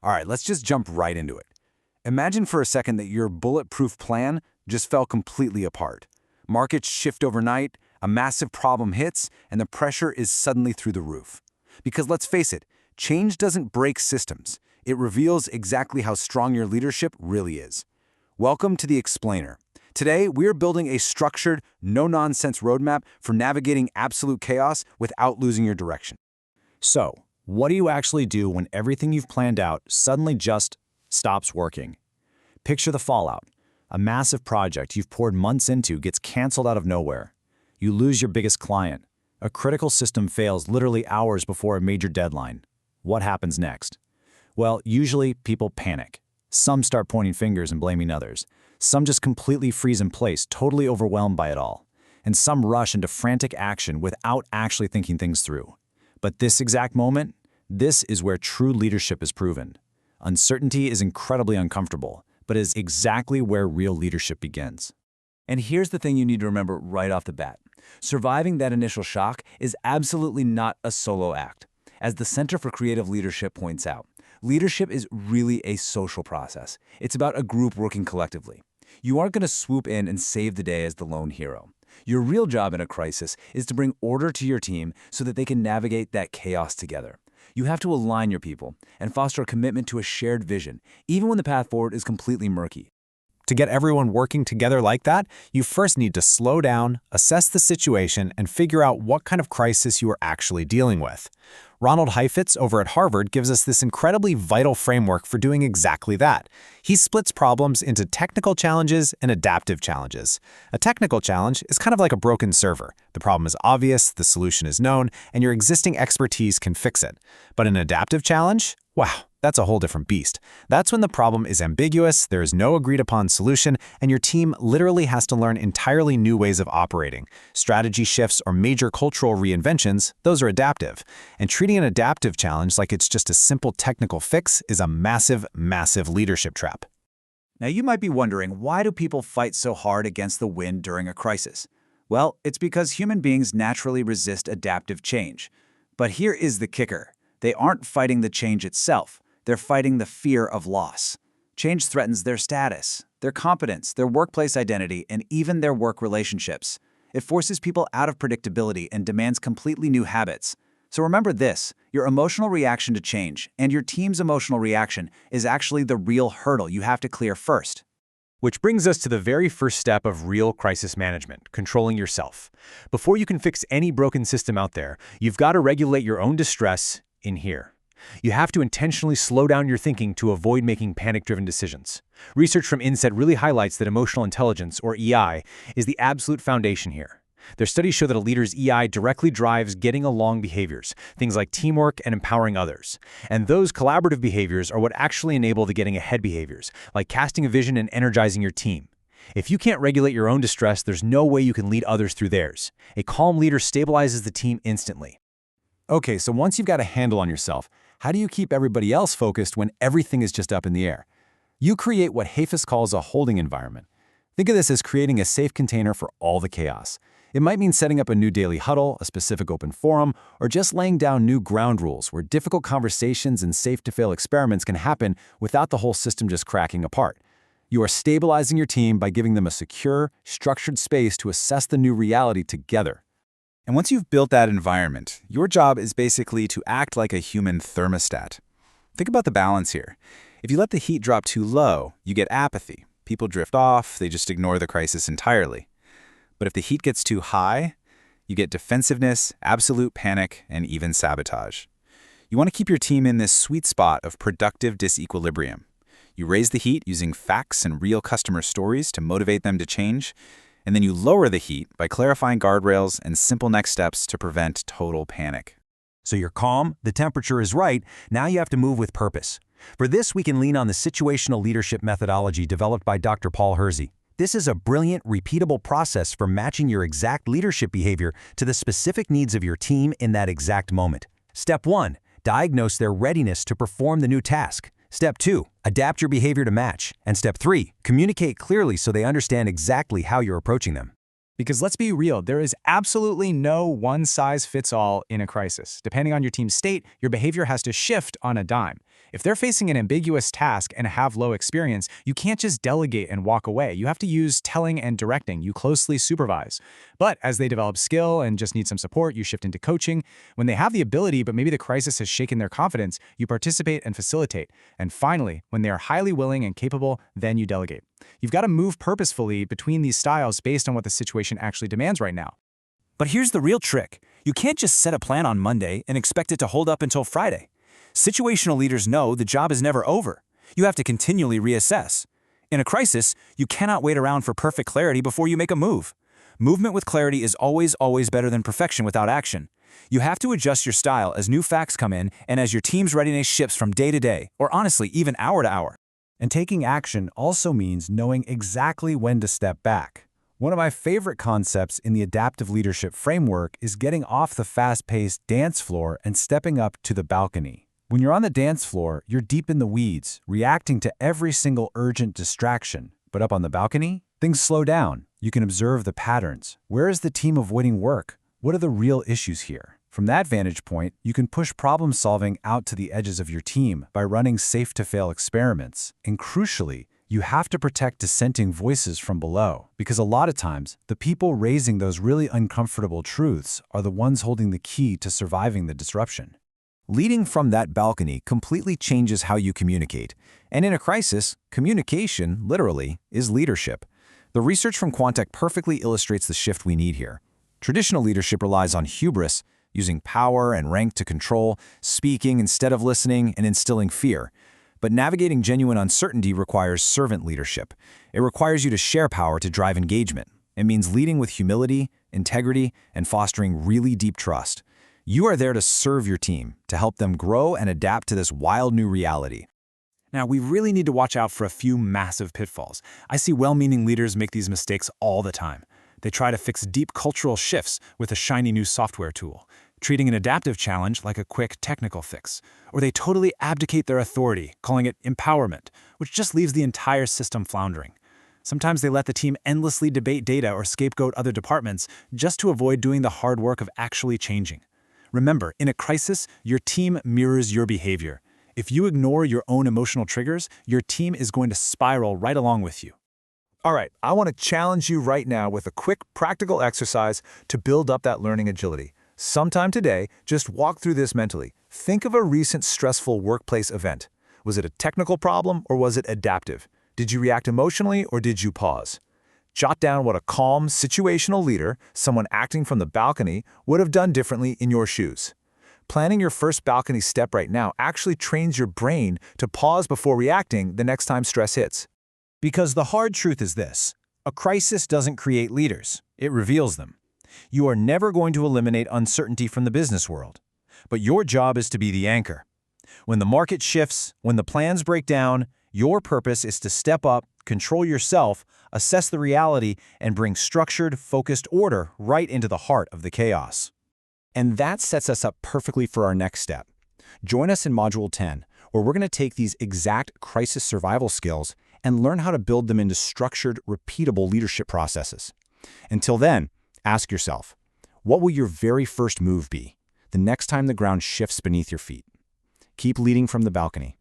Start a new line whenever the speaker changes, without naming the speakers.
All right, let's just jump right into it. Imagine for a second that your bulletproof plan just fell completely apart. Markets shift overnight, a massive problem hits, and the pressure is suddenly through the roof. Because let's face it, change doesn't break systems. It reveals exactly how strong your leadership really is. Welcome to The Explainer. Today, we're building a structured, no-nonsense roadmap for navigating absolute chaos without losing your direction.
So, what do you actually do when everything you've planned out suddenly just stops working? Picture the fallout. A massive project you've poured months into gets canceled out of nowhere. You lose your biggest client. A critical system fails literally hours before a major deadline. What happens next? Well, usually people panic. Some start pointing fingers and blaming others. Some just completely freeze in place, totally overwhelmed by it all. And some rush into frantic action without actually thinking things through. But this exact moment, this is where true leadership is proven. Uncertainty is incredibly uncomfortable, but is exactly where real leadership begins.
And here's the thing you need to remember right off the bat. Surviving that initial shock is absolutely not a solo act. As the Center for Creative Leadership points out, leadership is really a social process. It's about a group working collectively. You aren't going to swoop in and save the day as the lone hero. Your real job in a crisis is to bring order to your team so that they can navigate that chaos together. You have to align your people and foster a commitment to a shared vision, even when the path forward is completely murky.
To get everyone working together like that, you first need to slow down, assess the situation, and figure out what kind of crisis you are actually dealing with. Ronald Heifetz over at Harvard gives us this incredibly vital framework for doing exactly that. He splits problems into technical challenges and adaptive challenges. A technical challenge is kind of like a broken server. The problem is obvious, the solution is known, and your existing expertise can fix it. But an adaptive challenge? Wow, that's a whole different beast. That's when the problem is ambiguous, there is no agreed-upon solution, and your team literally has to learn entirely new ways of operating. Strategy shifts or major cultural reinventions, those are adaptive. And treating an adaptive challenge like it's just a simple technical fix is a massive, massive leadership trap.
Now you might be wondering, why do people fight so hard against the wind during a crisis? Well, it's because human beings naturally resist adaptive change. But here is the kicker. They aren't fighting the change itself. They're fighting the fear of loss. Change threatens their status, their competence, their workplace identity, and even their work relationships. It forces people out of predictability and demands completely new habits. So remember this, your emotional reaction to change and your team's emotional reaction is actually the real hurdle you have to clear first.
Which brings us to the very first step of real crisis management, controlling yourself. Before you can fix any broken system out there, you've got to regulate your own distress in here. You have to intentionally slow down your thinking to avoid making panic-driven decisions. Research from INSET really highlights that emotional intelligence, or EI, is the absolute foundation here. Their studies show that a leader's EI directly drives getting along behaviors, things like teamwork and empowering others. And those collaborative behaviors are what actually enable the getting ahead behaviors, like casting a vision and energizing your team. If you can't regulate your own distress, there's no way you can lead others through theirs. A calm leader stabilizes the team instantly.
Okay, so once you've got a handle on yourself, how do you keep everybody else focused when everything is just up in the air? You create what Heifetz calls a holding environment. Think of this as creating a safe container for all the chaos. It might mean setting up a new daily huddle, a specific open forum, or just laying down new ground rules where difficult conversations and safe-to-fail experiments can happen without the whole system just cracking apart. You are stabilizing your team by giving them a secure, structured space to assess the new reality together. And once you've built that environment, your job is basically to act like a human thermostat. Think about the balance here. If you let the heat drop too low, you get apathy. People drift off, they just ignore the crisis entirely. But if the heat gets too high, you get defensiveness, absolute panic, and even sabotage. You want to keep your team in this sweet spot of productive disequilibrium. You raise the heat using facts and real customer stories to motivate them to change, and then you lower the heat by clarifying guardrails and simple next steps to prevent total panic.
So you're calm, the temperature is right, now you have to move with purpose. For this, we can lean on the situational leadership methodology developed by Dr. Paul Hersey. This is a brilliant, repeatable process for matching your exact leadership behavior to the specific needs of your team in that exact moment. Step 1, diagnose their readiness to perform the new task. Step 2, adapt your behavior to match. And Step 3, communicate clearly so they understand exactly how you're approaching them.
Because let's be real, there is absolutely no one-size-fits-all in a crisis. Depending on your team's state, your behavior has to shift on a dime. If they're facing an ambiguous task and have low experience, you can't just delegate and walk away. You have to use telling and directing. You closely supervise. But as they develop skill and just need some support, you shift into coaching. When they have the ability, but maybe the crisis has shaken their confidence, you participate and facilitate. And finally, when they are highly willing and capable, then you delegate. You've got to move purposefully between these styles based on what the situation actually demands right now.
But here's the real trick. You can't just set a plan on Monday and expect it to hold up until Friday. Situational leaders know the job is never over. You have to continually reassess. In a crisis, you cannot wait around for perfect clarity before you make a move. Movement with clarity is always better than perfection without action. You have to adjust your style as new facts come in and as your team's readiness shifts from day to day, or honestly, even hour to hour.
And taking action also means knowing exactly when to step back. One of my favorite concepts in the adaptive leadership framework is getting off the fast-paced dance floor and stepping up to the balcony. When you're on the dance floor, you're deep in the weeds, reacting to every single urgent distraction. But up on the balcony, things slow down. You can observe the patterns. Where is the team avoiding work? What are the real issues here? From that vantage point, you can push problem-solving out to the edges of your team by running safe-to-fail experiments. And crucially, you have to protect dissenting voices from below, because a lot of times, the people raising those really uncomfortable truths are the ones holding the key to surviving the disruption. Leading from that balcony completely changes how you communicate. And in a crisis, communication, literally, is leadership. The research from Quantech perfectly illustrates the shift we need here. Traditional leadership relies on hubris, using power and rank to control, speaking instead of listening, and instilling fear. But navigating genuine uncertainty requires servant leadership. It requires you to share power to drive engagement. It means leading with humility, integrity, and fostering really deep trust. You are there to serve your team, to help them grow and adapt to this wild new reality.
Now, we really need to watch out for a few massive pitfalls. I see well-meaning leaders make these mistakes all the time. They try to fix deep cultural shifts with a shiny new software tool, treating an adaptive challenge like a quick technical fix. Or they totally abdicate their authority, calling it empowerment, which just leaves the entire system floundering. Sometimes they let the team endlessly debate data or scapegoat other departments just to avoid doing the hard work of actually changing. Remember, in a crisis, your team mirrors your behavior. If you ignore your own emotional triggers, your team is going to spiral right along with you.
All right, I want to challenge you right now with a quick practical exercise to build up that learning agility. Sometime today, just walk through this mentally. Think of a recent stressful workplace event. Was it a technical problem or was it adaptive? Did you react emotionally or did you pause? Jot down what a calm, situational leader, someone acting from the balcony, would have done differently in your shoes. Planning your first balcony step right now actually trains your brain to pause before reacting the next time stress hits.
Because the hard truth is this: a crisis doesn't create leaders, it reveals them. You are never going to eliminate uncertainty from the business world, but your job is to be the anchor. When the market shifts, when the plans break down, your purpose is to step up, control yourself, assess the reality, and bring structured, focused order right into the heart of the chaos. And that sets us up perfectly for our next step. Join us in Module 10, where we're going to take these exact crisis survival skills and learn how to build them into structured, repeatable leadership processes. Until then, ask yourself, what will your very first move be the next time the ground shifts beneath your feet? Keep leading from the balcony.